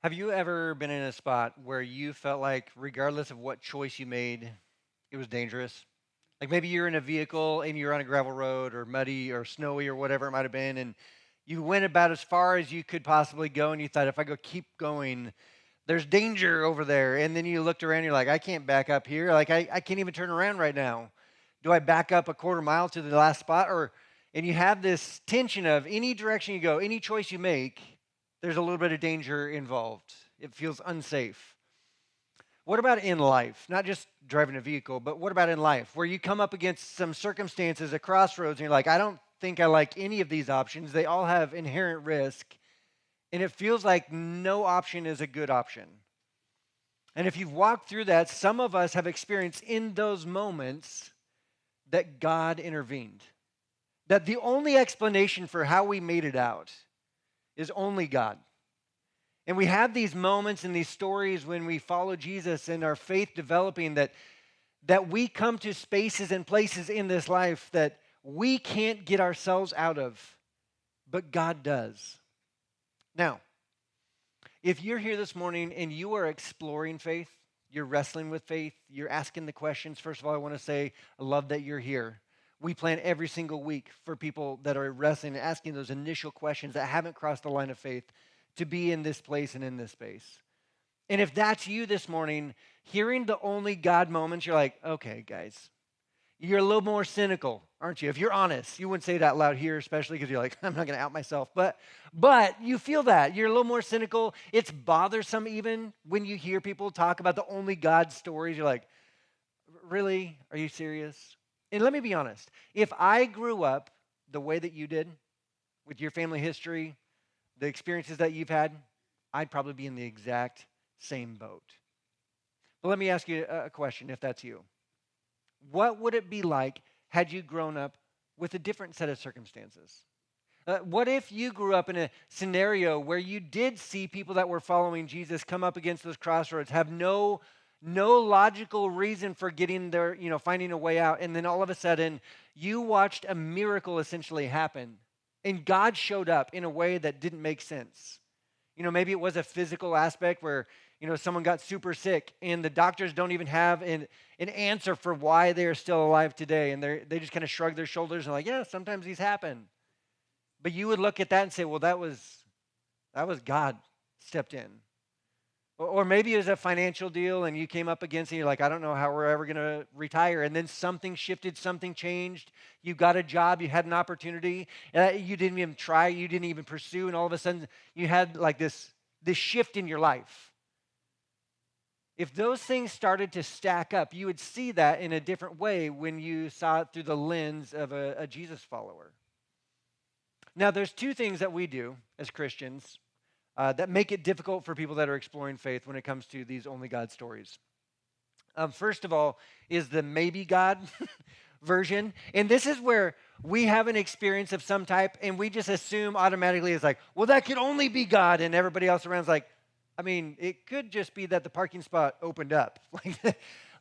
Have you ever been in a spot where you felt like, regardless of what choice you made, it was dangerous? Like maybe you're in a vehicle and you're on a gravel road or muddy or snowy or whatever it might have been, and you went about as far as you could possibly go, and you thought, if I go keep going, there's danger over there. And then you looked around, you're like, I can't back up here. Like, I can't even turn around right now. Do I back up a quarter mile to the last spot? And you have this tension of any direction you go, any choice you make, there's a little bit of danger involved. It feels unsafe. What about in life? Not just driving a vehicle, but what about in life? Where you come up against some circumstances, a crossroads, and you're like, I don't think I like any of these options. They all have inherent risk, and it feels like no option is a good option. And if you've walked through that, some of us have experienced in those moments that God intervened. That the only explanation for how we made it out is only God. And we have these moments and these stories when we follow Jesus and our faith developing that we come to spaces and places in this life that we can't get ourselves out of, but God does. Now, if you're here this morning and you are exploring faith, you're wrestling with faith, you're asking the questions, first of all, I want to say, I love that you're here. We plan every single week for people that are wrestling and asking those initial questions that haven't crossed the line of faith to be in this place and in this space. And if that's you this morning, hearing the only God moments, you're like, okay, guys, you're a little more cynical, aren't you? If you're honest, you wouldn't say it out loud here, especially because you're like, I'm not going to out myself. But you feel that. You're a little more cynical. It's bothersome even when you hear people talk about the only God stories. You're like, really? Are you serious? And let me be honest. If I grew up the way that you did, with your family history, the experiences that you've had, I'd probably be in the exact same boat. But let me ask you a question if that's you. What would it be like had you grown up with a different set of circumstances? What if you grew up in a scenario where you did see people that were following Jesus come up against those crossroads, have no logical reason for getting there, finding a way out, and then all of a sudden you watched a miracle essentially happen, and God showed up in a way that didn't make sense. Maybe it was a physical aspect where, someone got super sick and the doctors don't even have an answer for why they're still alive today. And they just kind of shrug their shoulders and like, yeah, sometimes these happen. But you would look at that and say, well, that was God stepped in. Or maybe it was a financial deal and you came up against it. And you're like, I don't know how we're ever going to retire. And then something shifted, something changed. You got a job, you had an opportunity. You didn't even try, you didn't even pursue. And all of a sudden, you had like this shift in your life. If those things started to stack up, you would see that in a different way when you saw it through the lens of a Jesus follower. Now, there's two things that we do as Christians that make it difficult for people that are exploring faith when it comes to these only God stories. First of all, is the maybe God version. And this is where we have an experience of some type and we just assume automatically it's like, well, that could only be God. And everybody else around is like, I mean, it could just be that the parking spot opened up.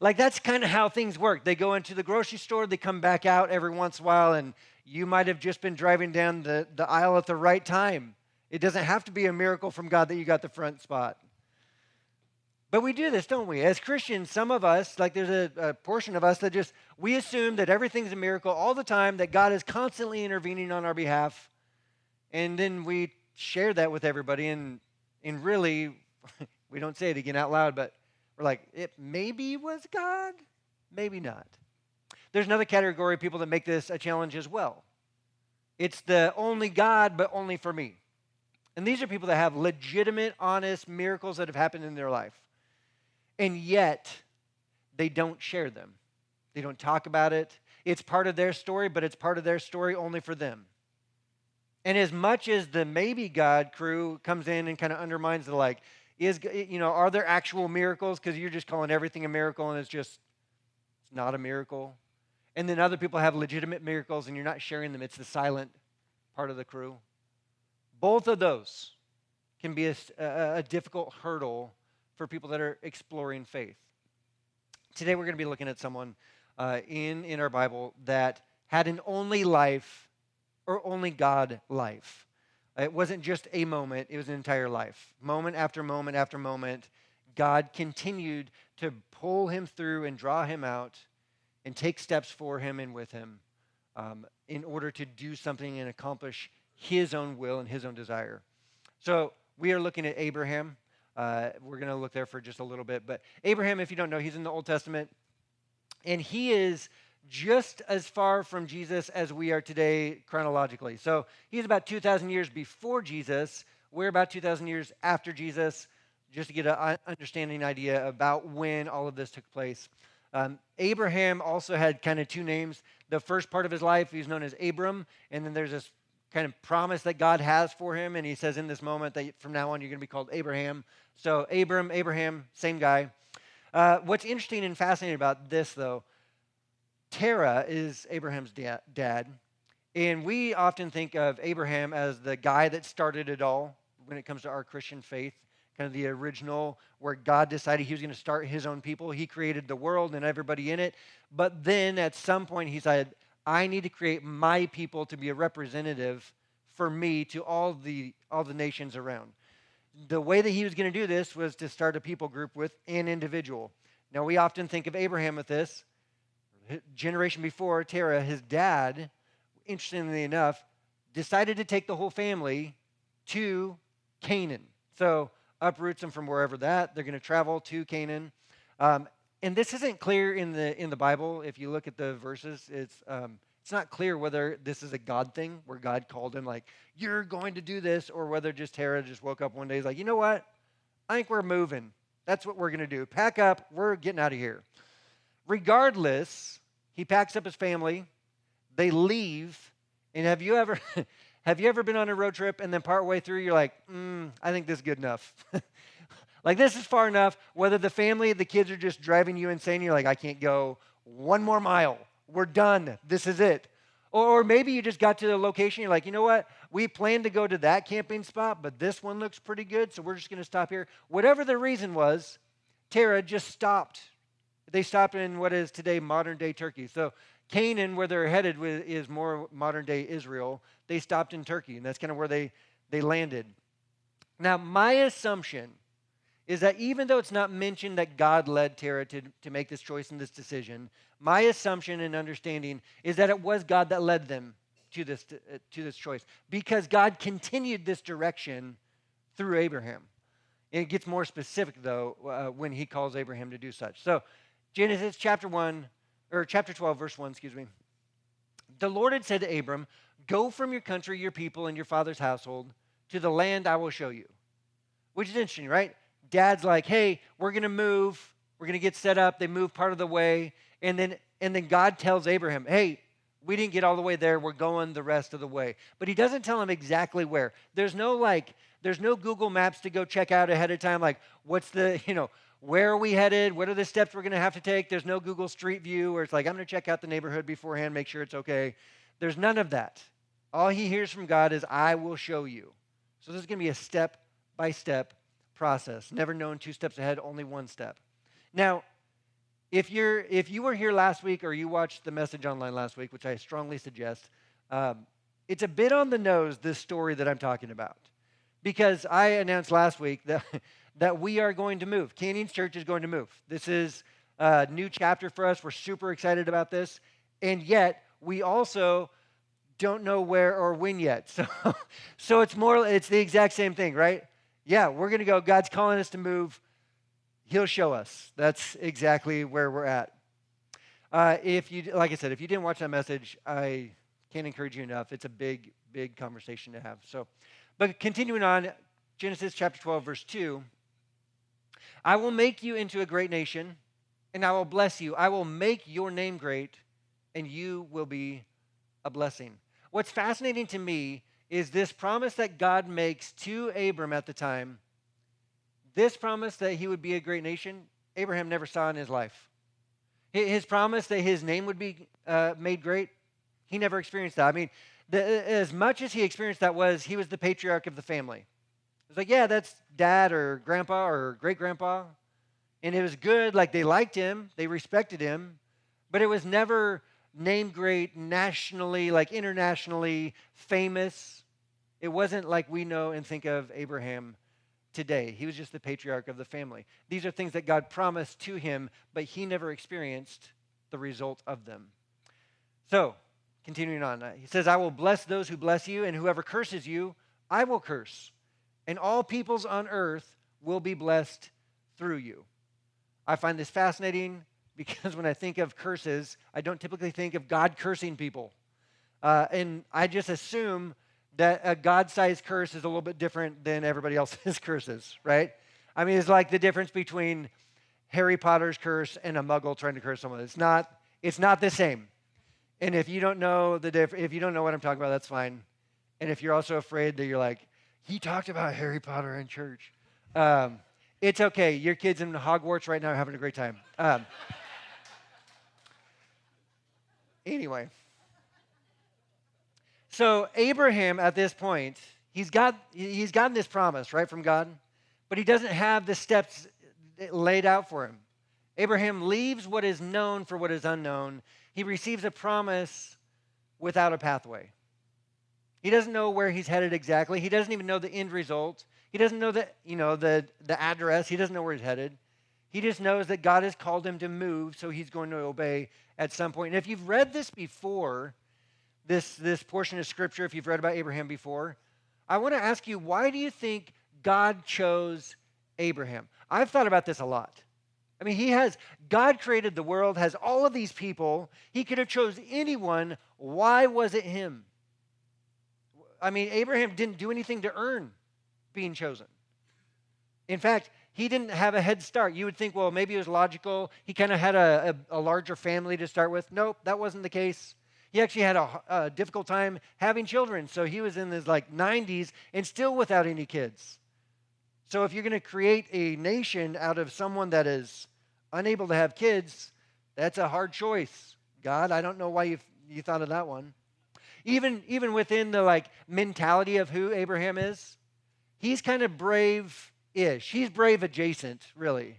Like that's kind of how things work. They go into the grocery store, they come back out every once in a while, and you might have just been driving down the aisle at the right time. It doesn't have to be a miracle from God that you got the front spot. But we do this, don't we? As Christians, some of us, like there's a portion of us that we assume that everything's a miracle all the time, that God is constantly intervening on our behalf. And then we share that with everybody, and really, we don't say it again out loud, but we're like, it maybe was God, maybe not. There's another category of people that make this a challenge as well. It's the only God, but only for me. And these are people that have legitimate, honest miracles that have happened in their life. And yet, they don't share them. They don't talk about it. It's part of their story, but it's part of their story only for them. And as much as the maybe God crew comes in and kind of undermines the like, are there actual miracles? Because you're just calling everything a miracle and it's not a miracle. And then other people have legitimate miracles and you're not sharing them. It's the silent part of the crew. Both of those can be a difficult hurdle for people that are exploring faith. Today we're going to be looking at someone in our Bible that had an only life or only God life. It wasn't just a moment, it was an entire life. Moment after moment after moment, God continued to pull him through and draw him out and take steps for him and with him in order to do something and accomplish his own will and his own desire. So we are looking at Abraham. We're going to look there for just a little bit. But Abraham, if you don't know, he's in the Old Testament. And he is just as far from Jesus as we are today chronologically. So he's about 2,000 years before Jesus. We're about 2,000 years after Jesus, just to get an understanding idea about when all of this took place. Abraham also had kind of two names. The first part of his life, he's known as Abram, and then there's this kind of promise that God has for him, and he says in this moment that from now on you're going to be called Abraham. So Abram, Abraham, same guy. What's interesting and fascinating about this, though, Terah is Abraham's dad, and we often think of Abraham as the guy that started it all when it comes to our Christian faith, kind of the original where God decided he was going to start his own people. He created the world and everybody in it, but then at some point he said, I need to create my people to be a representative for me to all the nations around. The way that he was going to do this was to start a people group with an individual. Now, we often think of Abraham with this. Generation before, Terah, his dad, interestingly enough, decided to take the whole family to Canaan. So uproots them from wherever they're going to travel to Canaan. And this isn't clear in the Bible. If you look at the verses, it's not clear whether this is a God thing, where God called him like, you're going to do this, or whether just Terah just woke up one day, he's like, you know what? I think we're moving. That's what we're going to do. Pack up. We're getting out of here. Regardless, he packs up his family. They leave. And have you ever been on a road trip and then partway through you're like, I think this is good enough. Like, this is far enough. Whether the family, the kids are just driving you insane, you're like, I can't go one more mile. We're done. This is it. Or maybe you just got to the location. You're like, you know what? We planned to go to that camping spot, but this one looks pretty good, so we're just going to stop here. Whatever the reason was, Terah just stopped. They stopped in what is today modern-day Turkey. So Canaan, where they're headed with, is more modern-day Israel. They stopped in Turkey, and that's kind of where they landed. Now, my assumption is that even though it's not mentioned that God led Terah to make this choice and this decision, my assumption and understanding is that it was God that led them to this choice, because God continued this direction through Abraham. And it gets more specific, though, when he calls Abraham to do such. So Genesis chapter 12, verse 1, excuse me. The Lord had said to Abram, go from your country, your people, and your father's household to the land I will show you. Which is interesting, right? Dad's like, hey, we're going to move. We're going to get set up. They move part of the way. And then God tells Abraham, hey, we didn't get all the way there. We're going the rest of the way. But he doesn't tell him exactly where. There's no Google Maps to go check out ahead of time. Like, where are we headed? What are the steps we're going to have to take? There's no Google Street View where it's like, I'm going to check out the neighborhood beforehand, make sure it's okay. There's none of that. All he hears from God is, I will show you. So this is going to be a step-by-step process. Never known 2 steps ahead, only 1 step. Now, if you were here last week or you watched the message online last week, which I strongly suggest, it's a bit on the nose, this story that I'm talking about. Because I announced last week that we are going to move. Canyons Church is going to move. This is a new chapter for us. We're super excited about this. And yet, we also don't know where or when yet. So it's the exact same thing, right? Yeah, we're going to go. God's calling us to move. He'll show us. That's exactly where we're at. Like I said, if you didn't watch that message, I can't encourage you enough. It's a big, big conversation to have. But continuing on, Genesis chapter 12, verse 2, I will make you into a great nation, and I will bless you. I will make your name great, and you will be a blessing. What's fascinating to me is this promise that God makes to Abram at the time. This promise that he would be a great nation, Abraham never saw in his life. His promise that his name would be made great, he never experienced that. I mean, as much as he experienced that he was the patriarch of the family. It's like, yeah, that's dad or grandpa or great-grandpa. And it was good, like they liked him, they respected him, but it was never named great nationally, like internationally famous. It wasn't like we know and think of Abraham today. He was just the patriarch of the family. These are things that God promised to him, but he never experienced the result of them. So, continuing on, he says, I will bless those who bless you, and whoever curses you, I will curse. And all peoples on earth will be blessed through you. I find this fascinating because when I think of curses, I don't typically think of God cursing people. And I just assume that a God-sized curse is a little bit different than everybody else's curses, right? I mean, it's like the difference between Harry Potter's curse and a muggle trying to curse someone. It's not the same. And if you don't know if you don't know what I'm talking about, that's fine. And if you're also afraid that you're like, he talked about Harry Potter in church, it's okay. Your kid's in Hogwarts right now are having a great time. Anyway. So Abraham at this point, he's gotten this promise, right, from God, but he doesn't have the steps laid out for him. Abraham leaves what is known for what is unknown. He receives a promise without a pathway. He doesn't know where he's headed exactly. He doesn't even know the end result. He doesn't know the address. He doesn't know where he's headed. He just knows that God has called him to move, so he's going to obey at some point. And if you've read this before, this portion of Scripture, if you've read about Abraham before, I want to ask you, why do you think God chose Abraham? I've thought about this a lot. I mean, God created the world, has all of these people. He could have chose anyone. Why was it him? I mean, Abraham didn't do anything to earn being chosen. In fact, he didn't have a head start. You would think, well, maybe it was logical. He kind of had a larger family to start with. Nope, that wasn't the case. He actually had a difficult time having children. So he was in his 90s and still without any kids. So if you're going to create a nation out of someone that is unable to have kids, that's a hard choice. God, I don't know why you thought of that one. Even within the mentality of who Abraham is, he's kind of brave-ish. He's brave adjacent, really.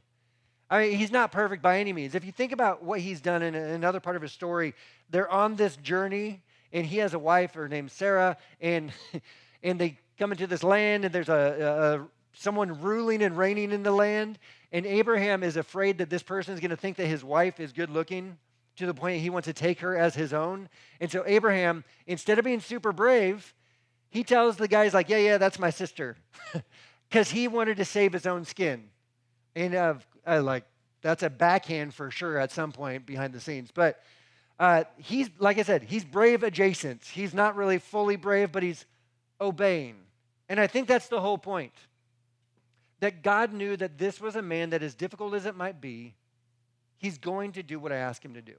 I mean, he's not perfect by any means. If you think about what he's done in another part of his story, they're on this journey, and he has a wife, her name's Sarah, and they come into this land, and there's someone ruling and reigning in the land, and Abraham is afraid that this person is going to think that his wife is good looking to the point he wants to take her as his own. And so Abraham, instead of being super brave, he tells the guys yeah, that's my sister, because he wanted to save his own skin. And that's a backhand for sure at some point behind the scenes. But he's, like I said, he's brave adjacent. He's not really fully brave, but he's obeying. And I think that's the whole point. That God knew that this was a man that, as difficult as it might be, he's going to do what I ask him to do,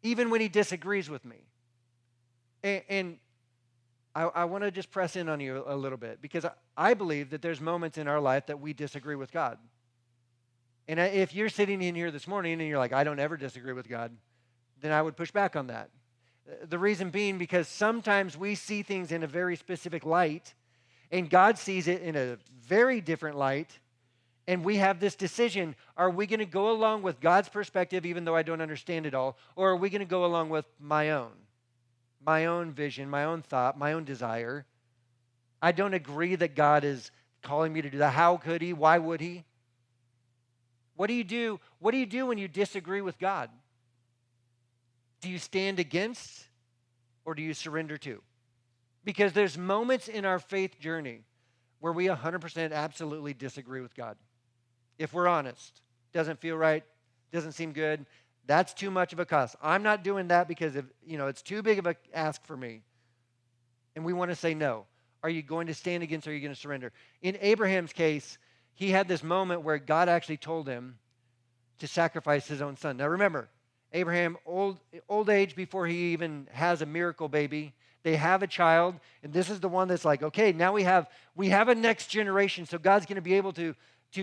even when he disagrees with me. And I want to just press in on you a little bit, because I believe that there's moments in our life that we disagree with God. And if you're sitting in here this morning and you're like, I don't ever disagree with God, then I would push back on that. The reason being because sometimes we see things in a very specific light, and God sees it in a very different light, and we have this decision. Are we going to go along with God's perspective, even though I don't understand it all, or are we going to go along with my own vision, my own thought, my own desire? I don't agree that God is calling me to do that. How could he? Why would he? What do you do? What do you do when you disagree with God? Do you stand against, or do you surrender to? Because there's moments in our faith journey where we 100% absolutely disagree with God. If we're honest, doesn't feel right, doesn't seem good, that's too much of a cost. I'm not doing that because it's too big of an ask for me. And we want to say no. Are you going to stand against, or are you going to surrender? In Abraham's case, he had this moment where God actually told him to sacrifice his own son. Now remember, Abraham, old age before he even has a miracle baby. They have a child, and this is the one that's okay, now we have a next generation, so God's going to be able to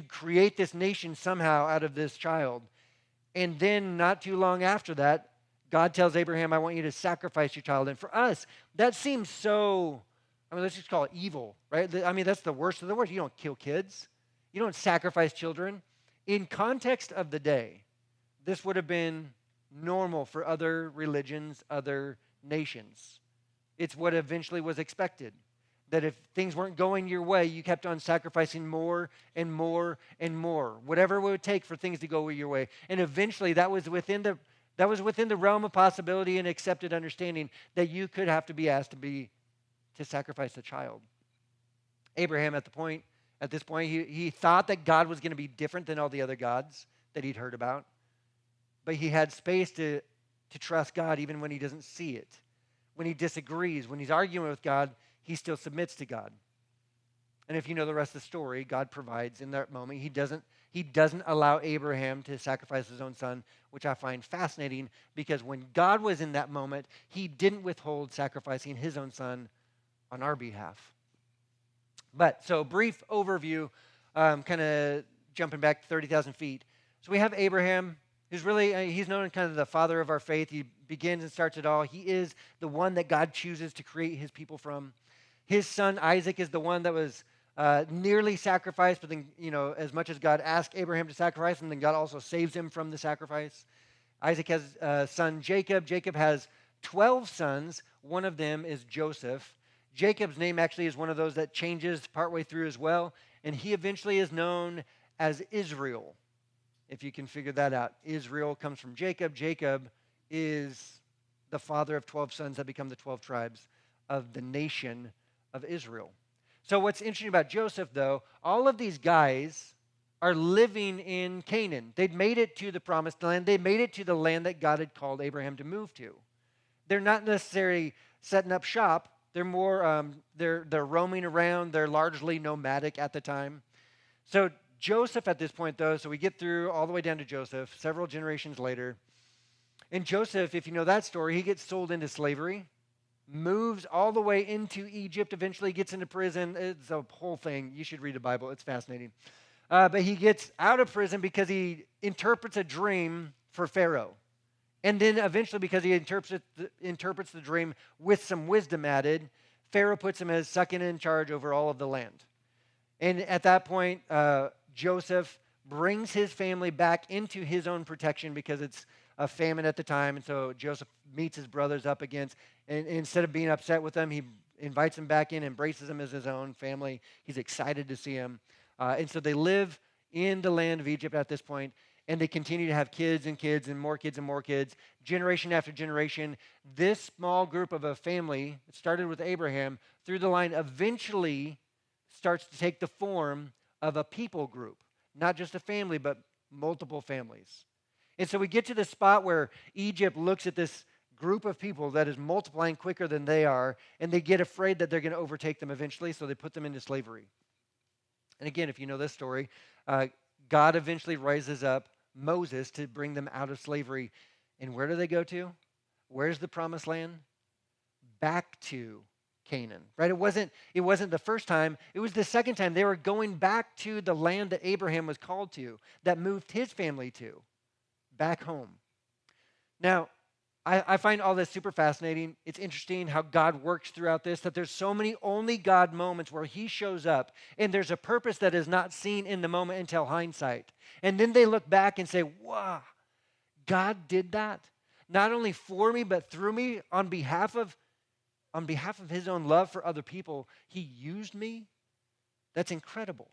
create this nation somehow out of this child. And then not too long after that, God tells Abraham, I want you to sacrifice your child. And for us, that seems so, let's just call it evil, right? That's the worst of the worst. You don't kill kids. You don't sacrifice children. In context of the day, this would have been normal for other religions, other nations. It's what eventually was expected. that if things weren't going your way, you kept on sacrificing more and more and more, whatever it would take for things to go your way. And eventually that was within the realm of possibility and accepted understanding that you could have to be asked to sacrifice a child. Abraham at this point, he thought that God was going to be different than all the other gods that he'd heard about. But he had space to trust God even when he doesn't see it. When he disagrees, when he's arguing with God, he still submits to God. And if you know the rest of the story, God provides in that moment. He doesn't allow Abraham to sacrifice his own son, which I find fascinating because when God was in that moment, he didn't withhold sacrificing his own son on our behalf. But so brief overview, kind of jumping back 30,000 feet. So we have Abraham, who's really, he's known as kind of the father of our faith. He begins and starts it all. He is the one that God chooses to create his people from. His son Isaac is the one that was nearly sacrificed, but then, as much as God asked Abraham to sacrifice him, then God also saves him from the sacrifice. Isaac has a son Jacob. Jacob has 12 sons. One of them is Joseph. Jacob's name actually is one of those that changes partway through as well, and he eventually is known as Israel, if you can figure that out. Israel comes from Jacob. Jacob is the father of 12 sons that become the 12 tribes of the nation of Israel. So what's interesting about Joseph, though, all of these guys are living in Canaan. They'd made it to the promised land. They made it to the land that God had called Abraham to move to. They're not necessarily setting up shop. They're more, they're roaming around. They're largely nomadic at the time. So Joseph at this point, though, so we get through all the way down to Joseph, several generations later. And Joseph, if you know that story, he gets sold into slavery, moves all the way into Egypt, eventually gets into prison. It's a whole thing. You should read the Bible. It's fascinating. But he gets out of prison because he interprets a dream for Pharaoh. And then eventually, because he interprets the dream with some wisdom added, Pharaoh puts him as second in charge over all of the land. And at that point, Joseph brings his family back into his own protection because it's a famine at the time. And so Joseph meets his brothers up against, and instead of being upset with them, he invites them back in, embraces them as his own family. He's excited to see them. And so they live in the land of Egypt at this point, and they continue to have kids and kids and more kids and more kids, generation after generation. This small group of a family, it started with Abraham, through the line eventually starts to take the form of a people group, not just a family, but multiple families. And so we get to the spot where Egypt looks at this group of people that is multiplying quicker than they are, and they get afraid that they're going to overtake them eventually, so they put them into slavery. And again, if you know this story, God eventually raises up Moses to bring them out of slavery. And where do they go to? Where's the promised land? Back to Canaan, right? It wasn't the first time. It was the second time. They were going back to the land that Abraham was called to, that moved his family to, back home. Now, I find all this super fascinating. It's interesting how God works throughout this, that there's so many only God moments where he shows up, and there's a purpose that is not seen in the moment until hindsight. And then they look back and say, wow, God did that, not only for me, but through me on behalf of his own love for other people. He used me. That's incredible.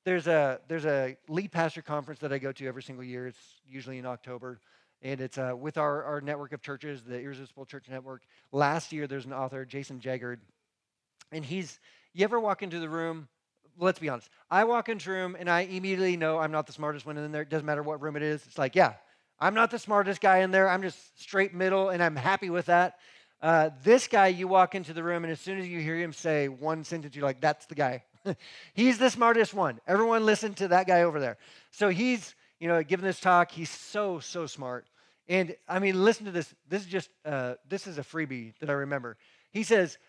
There's a lead pastor conference that I go to every single year. It's usually in October. And it's with our network of churches, the Irresistible Church Network. Last year, there's an author, Jason Jaggard. And you ever walk into the room? Let's be honest. I walk into a room, and I immediately know I'm not the smartest one in there. It doesn't matter what room it is. It's like, yeah, I'm not the smartest guy in there. I'm just straight middle, and I'm happy with that. This guy, you walk into the room, and as soon as you hear him say one sentence, you're like, that's the guy. He's the smartest one. Everyone listen to that guy over there. So he's giving this talk. He's so smart. And I mean, listen to this. This is a freebie that I remember. He says,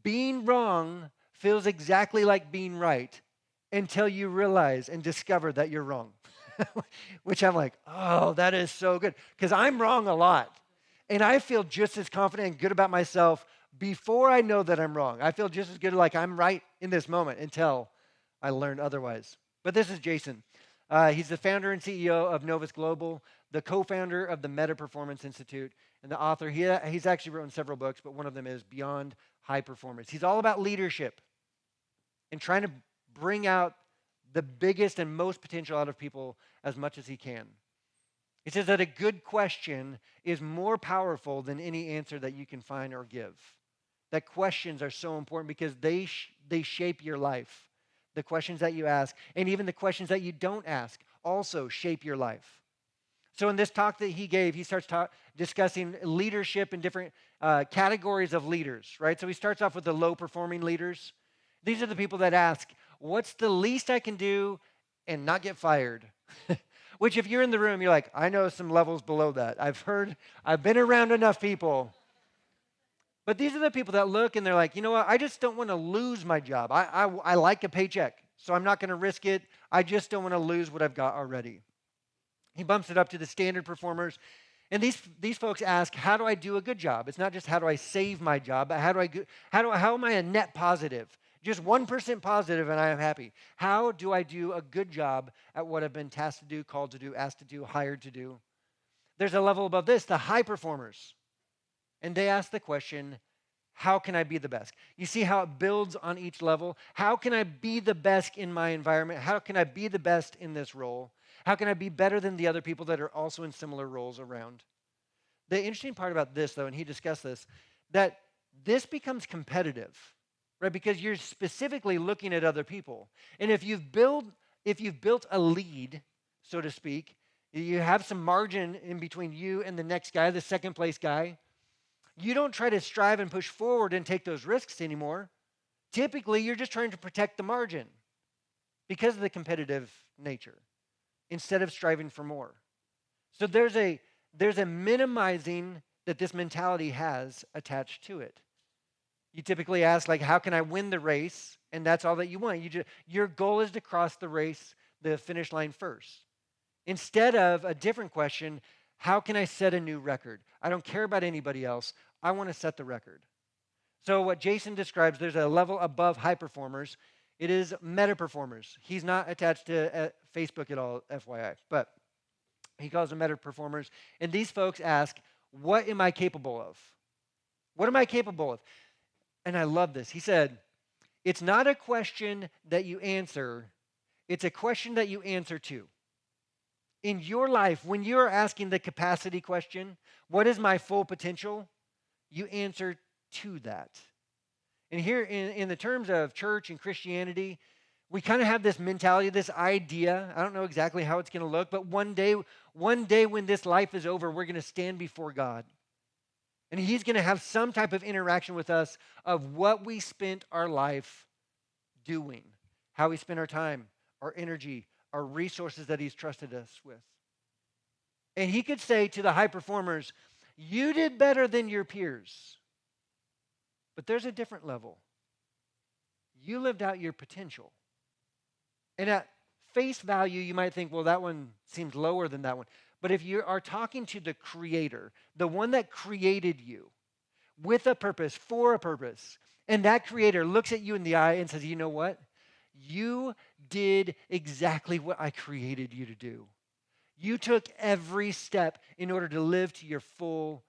being wrong feels exactly like being right until you realize and discover that you're wrong. Which I'm like, oh, that is so good. Because I'm wrong a lot. And I feel just as confident and good about myself before I know that I'm wrong. I feel just as good like I'm right in this moment until I learn otherwise. But this is Jason. He's the founder and CEO of Novus Global, the co-founder of the Meta Performance Institute, and the author. He's actually written several books, but one of them is Beyond high performers. He's all about leadership and trying to bring out the biggest and most potential out of people as much as he can. He says that a good question is more powerful than any answer that you can find or give. That questions are so important because they shape your life. The questions that you ask, and even the questions that you don't ask, also shape your life. So in this talk that he gave, he starts discussing leadership and different categories of leaders, right? So he starts off with the low-performing leaders. These are the people that ask, what's the least I can do and not get fired? Which if you're in the room, you're like, I know some levels below that. I've been around enough people. But these are the people that look and they're like, you know what? I just don't want to lose my job. I like a paycheck, so I'm not going to risk it. I just don't want to lose what I've got already. He bumps it up to the standard performers. And these folks ask, how do I do a good job? It's not just how do I save my job, but how am I a net positive? Just 1% positive and I am happy. How do I do a good job at what I've been tasked to do, called to do, asked to do, hired to do? There's a level above this, the high performers. And they ask the question, how can I be the best? You see how it builds on each level? How can I be the best in my environment? How can I be the best in this role? How can I be better than the other people that are also in similar roles around? The interesting part about this, though, and he discussed this, that this becomes competitive, right? Because you're specifically looking at other people. And if you've built a lead, so to speak, you have some margin in between you and the next guy, the second place guy, you don't try to strive and push forward and take those risks anymore. Typically, you're just trying to protect the margin because of the competitive nature instead of striving for more. So there's a minimizing that this mentality has attached to it. You typically ask, like, how can I win the race? And that's all that you want. Your goal is to cross the race, the finish line first. Instead of a different question, how can I set a new record? I don't care about anybody else. I want to set the record. So what Jason describes, there's a level above high performers. It is meta performers. He's not attached to Facebook at all, FYI, but he calls them meta performers. And these folks ask, what am I capable of? What am I capable of? And I love this. He said, it's not a question that you answer, it's a question that you answer to. In your life, when you're asking the capacity question, what is my full potential? You answer to that. And here in the terms of church and Christianity, we kind of have this mentality, this idea. I don't know exactly how it's going to look, but one day when this life is over, we're going to stand before God. And he's going to have some type of interaction with us of what we spent our life doing, how we spent our time, our energy, our resources that he's trusted us with. And he could say to the high performers, you did better than your peers. But there's a different level. You lived out your potential. And at face value, you might think, well, that one seems lower than that one. But if you are talking to the creator, the one that created you with a purpose, for a purpose, and that creator looks at you in the eye and says, you know what? You did exactly what I created you to do. You took every step in order to live to your full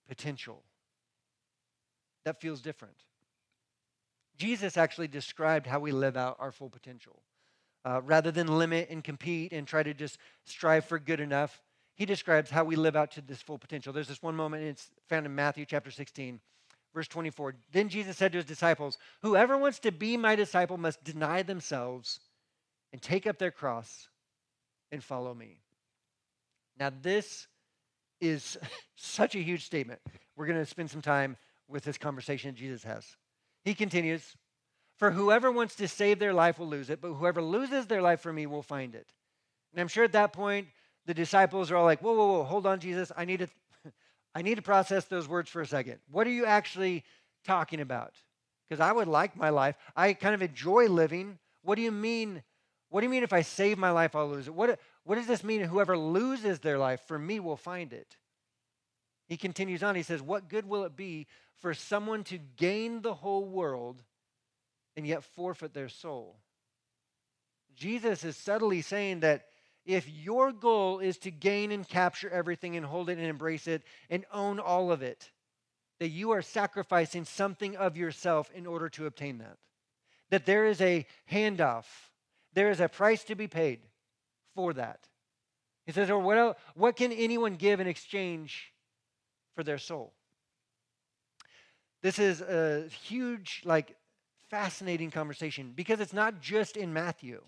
potential. That feels different. Jesus actually described how we live out our full potential. Rather than limit and compete and try to just strive for good enough, he describes how we live out to this full potential. There's this one moment, and it's found in Matthew chapter 16, verse 24. Then Jesus said to his disciples, whoever wants to be my disciple must deny themselves and take up their cross and follow me. Now, this is such a huge statement. We're going to spend some time with this conversation that Jesus has. He continues, for whoever wants to save their life will lose it, but whoever loses their life for me will find it. And I'm sure at that point, the disciples are all like, whoa, hold on, Jesus. I need to process those words for a second. What are you actually talking about? Because I would like my life. I kind of enjoy living. What do you mean? What do you mean if I save my life, I'll lose it? What does this mean? Whoever loses their life for me will find it. He continues on. He says, what good will it be for someone to gain the whole world and yet forfeit their soul? Jesus is subtly saying that if your goal is to gain and capture everything and hold it and embrace it and own all of it, that you are sacrificing something of yourself in order to obtain that. That there is a handoff, there is a price to be paid for that. He says, or what can anyone give in exchange for their soul? This is a huge, fascinating conversation because it's not just in Matthew.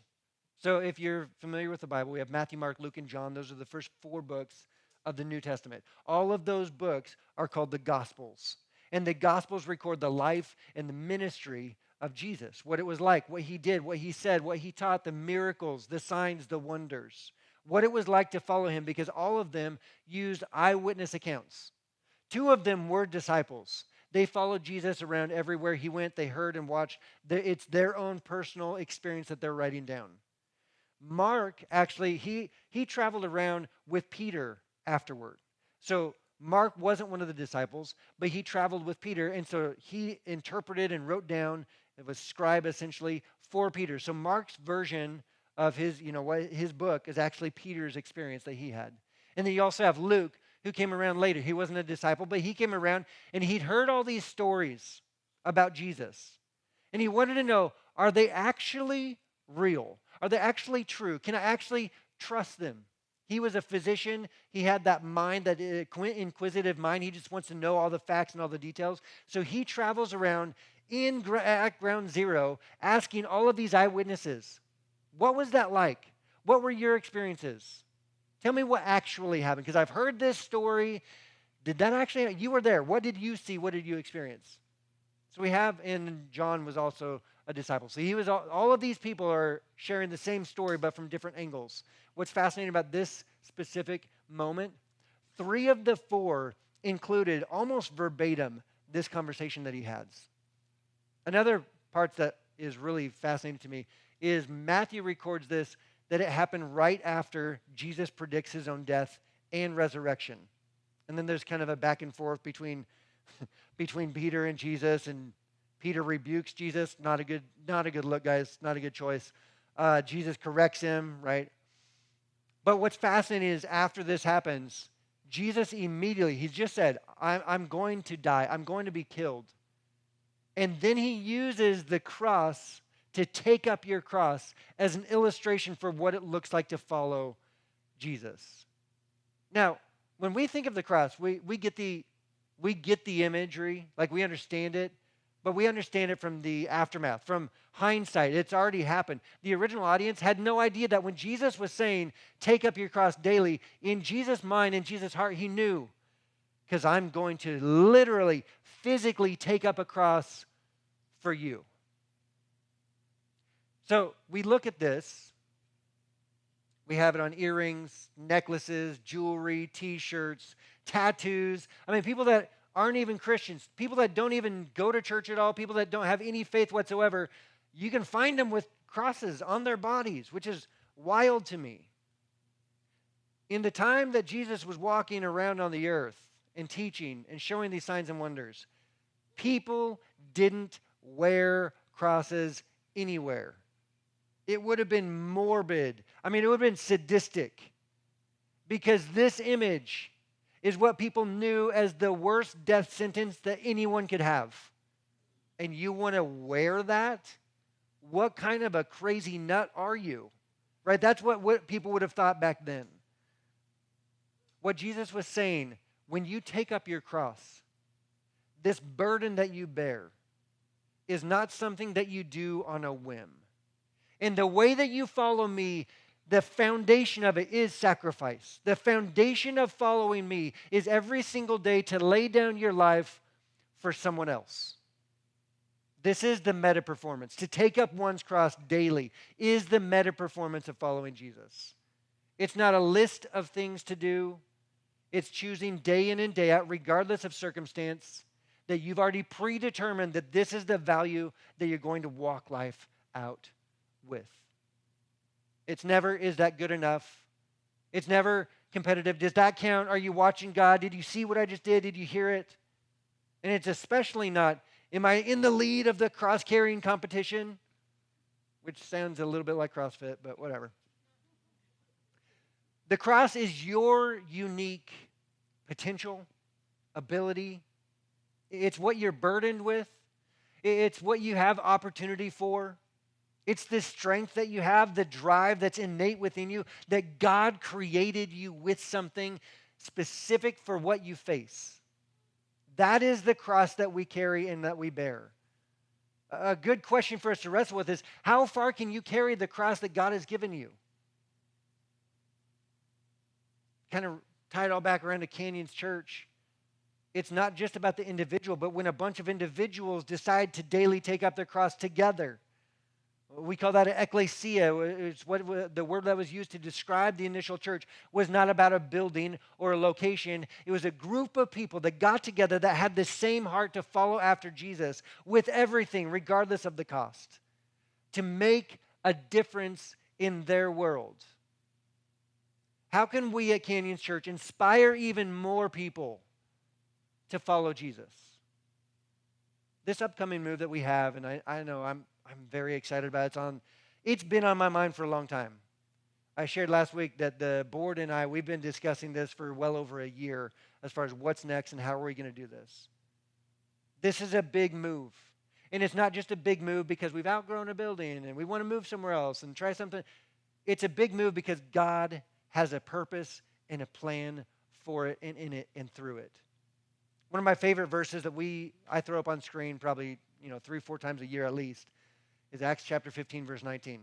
So if you're familiar with the Bible, we have Matthew, Mark, Luke, and John. Those are the first 4 books of the New Testament. All of those books are called the Gospels. And the Gospels record the life and the ministry of Jesus, what it was like, what he did, what he said, what he taught, the miracles, the signs, the wonders, what it was like to follow him, because all of them used eyewitness accounts. 2 of them were disciples. They followed Jesus around everywhere he went. They heard and watched. It's their own personal experience that they're writing down. Mark, actually, he traveled around with Peter afterward. So Mark wasn't one of the disciples, but he traveled with Peter, and so he interpreted and wrote down, it was scribe essentially, for Peter. So Mark's version of his book is actually Peter's experience that he had. And then you also have Luke, who came around later. He wasn't a disciple, but he came around and he'd heard all these stories about Jesus. And he wanted to know, are they actually real? Are they actually true? Can I actually trust them? He was a physician. He had that mind, that inquisitive mind. He just wants to know all the facts and all the details. So he travels around at ground zero asking all of these eyewitnesses, what was that like? What were your experiences? Tell me what actually happened, because I've heard this story. Did that actually happen? You were there. What did you see? What did you experience? So we have, and John was also a disciple. So he was all of these people are sharing the same story, but from different angles. What's fascinating about this specific moment, 3 of the 4 included almost verbatim this conversation that he has. Another part that is really fascinating to me is Matthew records this, that it happened right after Jesus predicts his own death and resurrection. And then there's kind of a back and forth between Peter and Jesus, and Peter rebukes Jesus. Not a good look, guys. Not a good choice. Jesus corrects him, right? But what's fascinating is after this happens, Jesus immediately, he's just said, I'm going to die. I'm going to be killed. And then he uses the cross to take up your cross as an illustration for what it looks like to follow Jesus. Now, when we think of the cross, we get the imagery, like we understand it, but we understand it from the aftermath, from hindsight. It's already happened. The original audience had no idea that when Jesus was saying, take up your cross daily, in Jesus' mind, in Jesus' heart, he knew, because I'm going to literally, physically take up a cross for you. So we look at this. We have it on earrings, necklaces, jewelry, T-shirts, tattoos. I mean, people that aren't even Christians, people that don't even go to church at all, people that don't have any faith whatsoever, you can find them with crosses on their bodies, which is wild to me. In the time that Jesus was walking around on the earth and teaching and showing these signs and wonders, people didn't wear crosses anywhere. It would have been morbid. I mean, it would have been sadistic, because this image is what people knew as the worst death sentence that anyone could have. And you want to wear that? What kind of a crazy nut are you? Right? That's what people would have thought back then. What Jesus was saying, when you take up your cross, this burden that you bear is not something that you do on a whim. And the way that you follow me, the foundation of it is sacrifice. The foundation of following me is every single day to lay down your life for someone else. This is the meta performance. To take up one's cross daily is the meta performance of following Jesus. It's not a list of things to do. It's choosing day in and day out, regardless of circumstance, that you've already predetermined that this is the value that you're going to walk life out with. It's never, is that good enough? It's never competitive. Does that count? Are you watching God? Did you see what I just did? Did you hear it? And it's especially not, am I in the lead of the cross-carrying competition? Which sounds a little bit like CrossFit, but whatever. The cross is your unique potential, ability, It's what you're burdened with. It's what you have opportunity for. It's the strength that you have, the drive that's innate within you, that God created you with something specific for what you face. That is the cross that we carry and that we bear. A good question for us to wrestle with is, how far can you carry the cross that God has given you? Kind of tie it all back around to Canyons Church. It's not just about the individual, but when a bunch of individuals decide to daily take up their cross together. We call that an ecclesia. It's what the word that was used to describe the initial church was not about a building or a location. It was a group of people that got together that had the same heart to follow after Jesus with everything, regardless of the cost, to make a difference in their world. How can we at Canyons Church inspire even more people to follow Jesus? This upcoming move that we have, and I know I'm very excited about it. It's been on my mind for a long time. I shared last week that the board and I, we've been discussing this for well over a year as far as what's next and how are we going to do this. This is a big move. And it's not just a big move because we've outgrown a building and we want to move somewhere else and try something. It's a big move because God has a purpose and a plan for it and in it and through it. One of my favorite verses that I throw up on screen probably 3-4 times a year at least is Acts chapter 15, verse 19.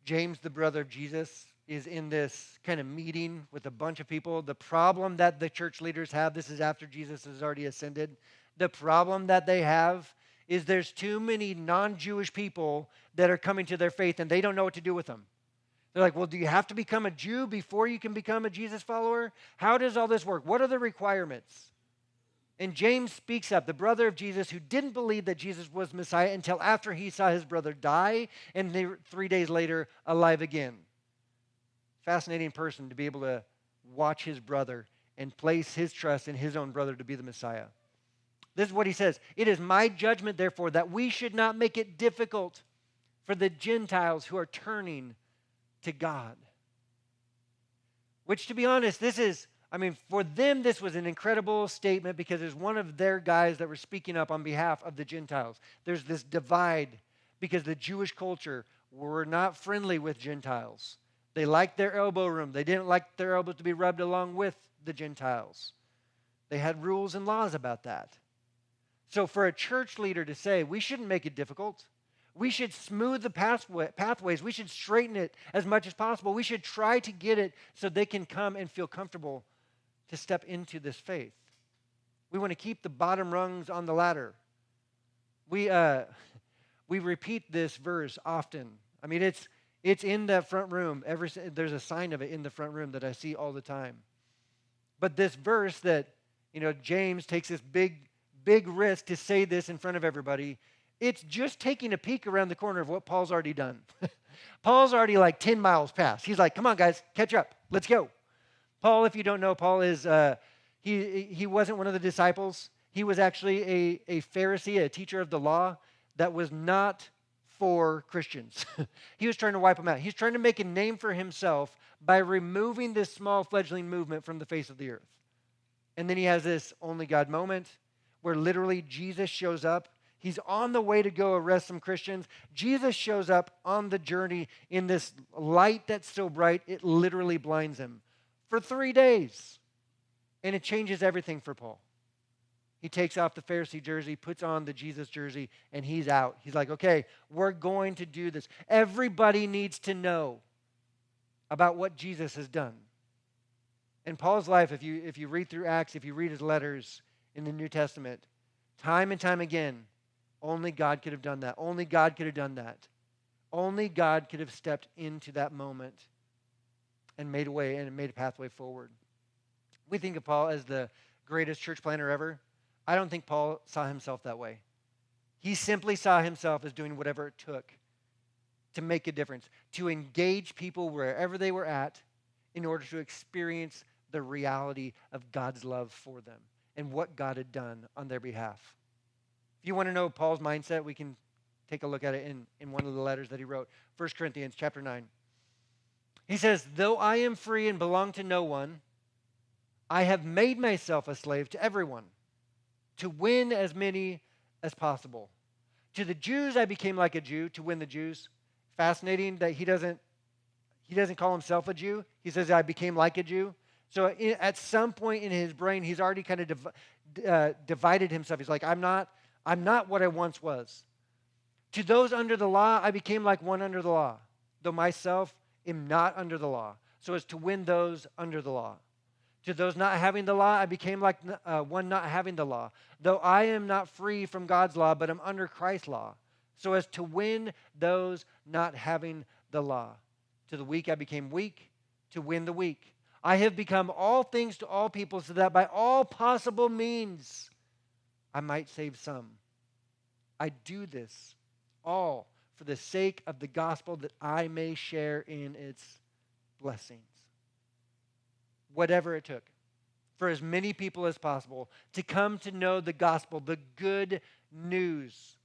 James, the brother of Jesus, is in this kind of meeting with a bunch of people. The problem that the church leaders have, this is after Jesus has already ascended, the problem that they have is there's too many non-Jewish people that are coming to their faith and they don't know what to do with them. They're like, well, do you have to become a Jew before you can become a Jesus follower? How does all this work? What are the requirements? And James speaks up, the brother of Jesus who didn't believe that Jesus was Messiah until after he saw his brother die and 3 days later alive again. Fascinating person to be able to watch his brother and place his trust in his own brother to be the Messiah. This is what he says. It is my judgment, therefore, that we should not make it difficult for the Gentiles who are turning to God. Which, to be honest, for them, this was an incredible statement because it's one of their guys that were speaking up on behalf of the Gentiles. There's this divide because the Jewish culture were not friendly with Gentiles. They liked their elbow room. They didn't like their elbows to be rubbed along with the Gentiles. They had rules and laws about that. So for a church leader to say, we shouldn't make it difficult. We should smooth the pathways. We should straighten it as much as possible. We should try to get it so they can come and feel comfortable to step into this faith. We want to keep the bottom rungs on the ladder. We repeat this verse often. I mean, it's in the front room. There's a sign of it in the front room that I see all the time. But this verse that, James takes this big risk to say this in front of everybody, it's just taking a peek around the corner of what Paul's already done. Paul's already like 10 miles past. He's like, come on, guys, catch up. Let's go. Paul, if you don't know, Paul is, he wasn't one of the disciples. He was actually a Pharisee, a teacher of the law that was not for Christians. He was trying to wipe them out. He's trying to make a name for himself by removing this small fledgling movement from the face of the earth. And then he has this only God moment where literally Jesus shows up. He's on the way to go arrest some Christians. Jesus shows up on the journey in this light that's so bright, it literally blinds him for 3 days. And it changes everything for Paul. He takes off the Pharisee jersey, puts on the Jesus jersey, and he's out. He's like, okay, we're going to do this. Everybody needs to know about what Jesus has done. In Paul's life, if you read through Acts, if you read his letters in the New Testament, time and time again, only God could have done that. Only God could have done that. Only God could have stepped into that moment and made a way and made a pathway forward. We think of Paul as the greatest church planner ever. I don't think Paul saw himself that way. He simply saw himself as doing whatever it took to make a difference, to engage people wherever they were at in order to experience the reality of God's love for them and what God had done on their behalf. If you want to know Paul's mindset, we can take a look at it in one of the letters that he wrote, 1 Corinthians chapter 9. He says, though I am free and belong to no one, I have made myself a slave to everyone to win as many as possible. To the Jews, I became like a Jew to win the Jews. Fascinating that he doesn't call himself a Jew. He says, I became like a Jew. So at some point in his brain, he's already kind of divided himself. He's like, I'm not what I once was. To those under the law, I became like one under the law, though myself am not under the law, so as to win those under the law. To those not having the law, I became like one not having the law, though I am not free from God's law, but am under Christ's law, so as to win those not having the law. To the weak, I became weak to win the weak. I have become all things to all people, so that by all possible means I might save some. I do this all for the sake of the gospel, that I may share in its blessings. Whatever it took, for as many people as possible to come to know the gospel, the good news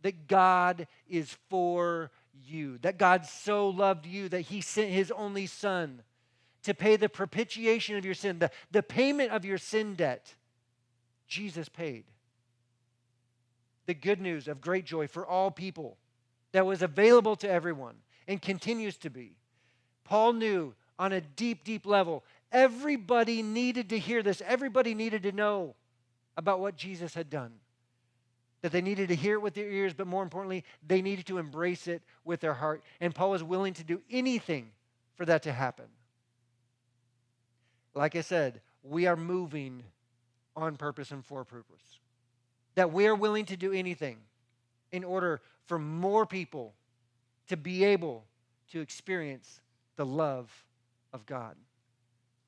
that God is for you, that God so loved you that he sent his only son to pay the propitiation of your sin, the payment of your sin debt. Jesus paid. The good news of great joy for all people that was available to everyone and continues to be. Paul knew on a deep, deep level, everybody needed to hear this. Everybody needed to know about what Jesus had done. That they needed to hear it with their ears, but more importantly, they needed to embrace it with their heart. And Paul was willing to do anything for that to happen. Like I said, we are moving on purpose and for purpose. That we are willing to do anything in order for more people to be able to experience the love of God.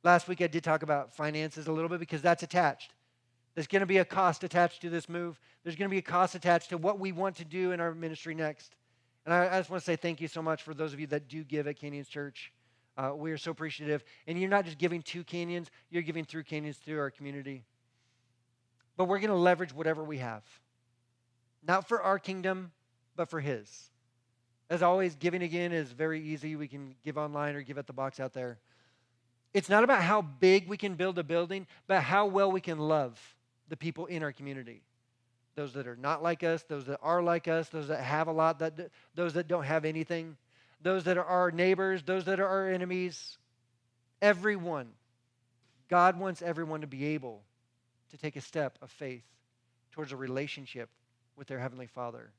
Last week I did talk about finances a little bit because that's attached. There's going to be a cost attached to this move. There's going to be a cost attached to what we want to do in our ministry next. And I just want to say thank you so much for those of you that do give at Canyons Church. We are so appreciative. And you're not just giving to Canyons, you're giving through Canyons through our community. But we're going to leverage whatever we have. Not for our kingdom, but for his. As always, giving again is very easy. We can give online or give at the box out there. It's not about how big we can build a building, but how well we can love the people in our community. Those that are not like us, those that are like us, those that have a lot, those that don't have anything, those that are our neighbors, those that are our enemies. Everyone. God wants everyone to be able to take a step of faith towards a relationship with their Heavenly Father.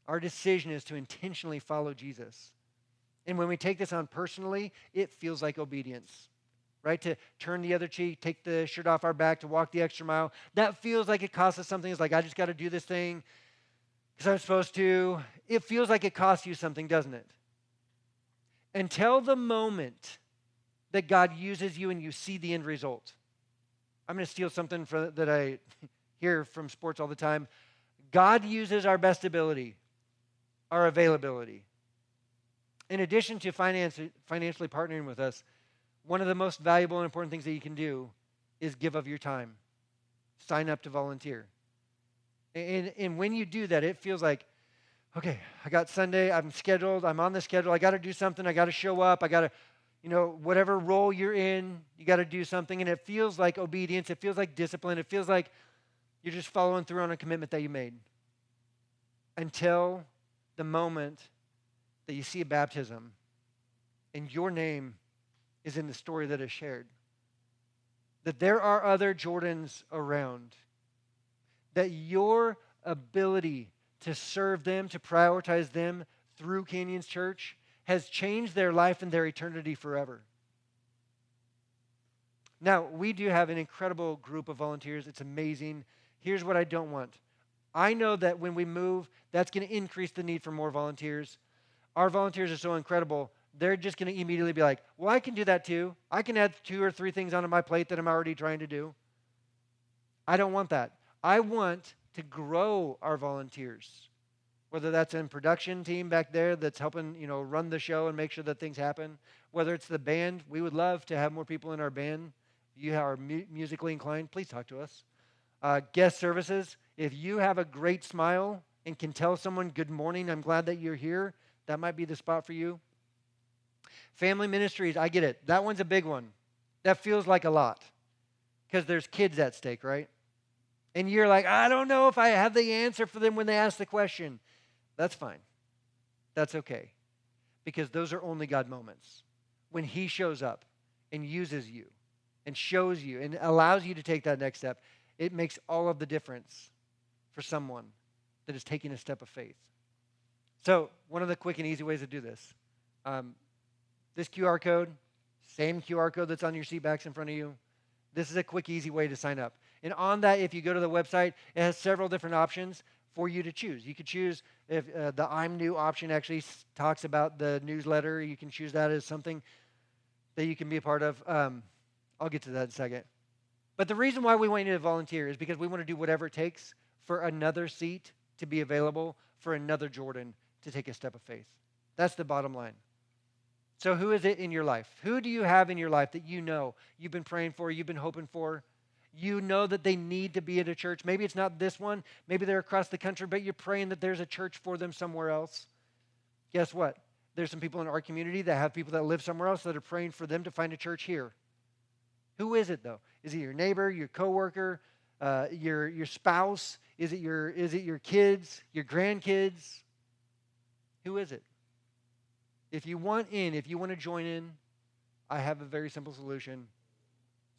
Our decision is to intentionally follow Jesus. And when we take this on personally, it feels like obedience, right? To turn the other cheek, take the shirt off our back, to walk the extra mile. That feels like it costs us something. It's like, I just got to do this thing because I'm supposed to. It feels like it costs you something, doesn't it? Until the moment that God uses you and you see the end result. I'm going to steal something that I hear from sports all the time. God uses our best ability, our availability. In addition to financially partnering with us, one of the most valuable and important things that you can do is give of your time. Sign up to volunteer. And when you do that, it feels like, okay, I got Sunday, I'm scheduled, I'm on the schedule, I got to do something, I got to show up, I got to, whatever role you're in, you got to do something. And it feels like obedience, it feels like discipline, it feels like you're just following through on a commitment that you made. Until the moment that you see a baptism and your name is in the story that is shared. That there are other Jordans around. That your ability to serve them, to prioritize them through Canyons Church has changed their life and their eternity forever. Now, we do have an incredible group of volunteers. It's amazing. Here's what I don't want. I know that when we move, that's going to increase the need for more volunteers. Our volunteers are so incredible, they're just going to immediately be like, well, I can do that too. I can add 2 or 3 things onto my plate that I'm already trying to do. I don't want that. I want to grow our volunteers, whether that's in production team back there that's helping, run the show and make sure that things happen, whether it's the band. We would love to have more people in our band. If you are musically inclined, please talk to us. Guest services, if you have a great smile and can tell someone, good morning, I'm glad that you're here, that might be the spot for you. Family ministries, I get it. That one's a big one. That feels like a lot because there's kids at stake, right? And you're like, I don't know if I have the answer for them when they ask the question. That's fine. That's okay. Because those are only God moments. When he shows up and uses you and shows you and allows you to take that next step, it makes all of the difference for someone that is taking a step of faith. So one of the quick and easy ways to do this, this QR code, same QR code that's on your seat backs in front of you, this is a quick, easy way to sign up. And on that, if you go to the website, it has several different options for you to choose. You could choose if the I'm New option actually talks about the newsletter. You can choose that as something that you can be a part of. I'll get to that in a second. But the reason why we want you to volunteer is because we want to do whatever it takes for another seat to be available for another Jordan to take a step of faith. That's the bottom line. So who is it in your life? Who do you have in your life that you know you've been praying for, you've been hoping for? You know that they need to be at a church. Maybe it's not this one. Maybe they're across the country, but you're praying that there's a church for them somewhere else. Guess what? There's some people in our community that have people that live somewhere else that are praying for them to find a church here. Who is it, though? Is it your neighbor, your coworker, your spouse? Is it your kids, your grandkids? Who is it? If you want to join in, I have a very simple solution.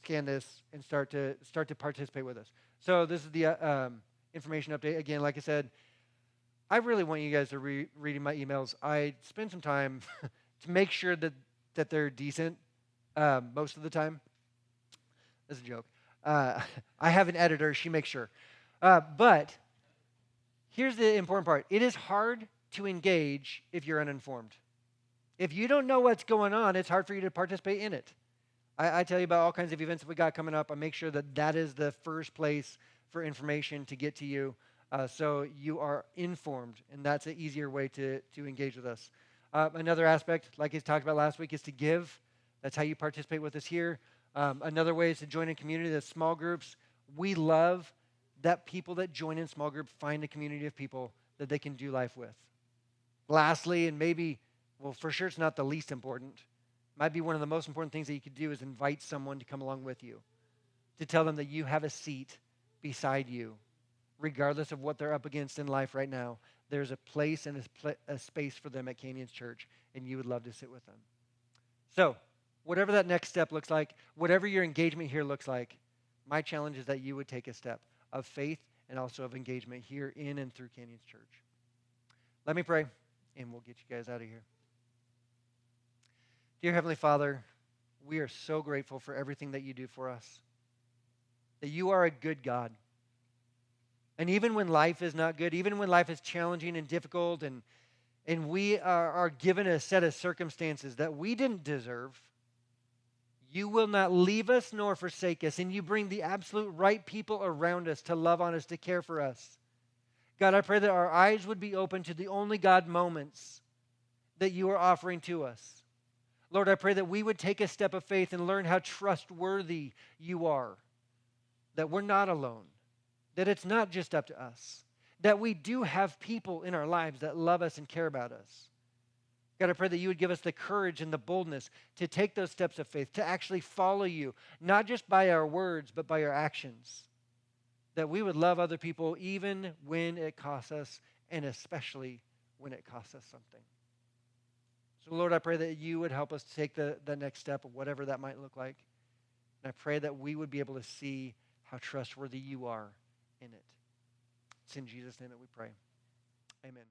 Scan this and start to participate with us. So this is the information update. Again, like I said, I really want you guys to reading my emails. I spend some time to make sure that they're decent most of the time. That's a joke. I have an editor. She makes sure. But here's the important part. It is hard to engage if you're uninformed. If you don't know what's going on, it's hard for you to participate in it. I tell you about all kinds of events that we got coming up. I make sure that is the first place for information to get to you, so you are informed, and that's an easier way to engage with us. Another aspect, like I talked about last week, is to give. That's how you participate with us here. Another way is to join in community, the small groups. We love that people that join in small group find a community of people that they can do life with. Lastly, and maybe, well, for sure it's not the least important, might be one of the most important things that you could do is invite someone to come along with you, to tell them that you have a seat beside you, regardless of what they're up against in life right now. There's a place and a space for them at Canyons Church, and you would love to sit with them. So, whatever that next step looks like, whatever your engagement here looks like, my challenge is that you would take a step of faith and also of engagement here in and through Canyons Church. Let me pray, and we'll get you guys out of here. Dear Heavenly Father, we are so grateful for everything that you do for us, that you are a good God. And even when life is not good, even when life is challenging and difficult, and we are given a set of circumstances that we didn't deserve, you will not leave us nor forsake us, and you bring the absolute right people around us to love on us, to care for us. God, I pray that our eyes would be open to the only God moments that you are offering to us. Lord, I pray that we would take a step of faith and learn how trustworthy you are, that we're not alone, that it's not just up to us, that we do have people in our lives that love us and care about us. God, I pray that you would give us the courage and the boldness to take those steps of faith, to actually follow you, not just by our words, but by our actions, that we would love other people even when it costs us, and especially when it costs us something. So, Lord, I pray that you would help us to take the next step of whatever that might look like. And I pray that we would be able to see how trustworthy you are in it. It's in Jesus' name that we pray. Amen.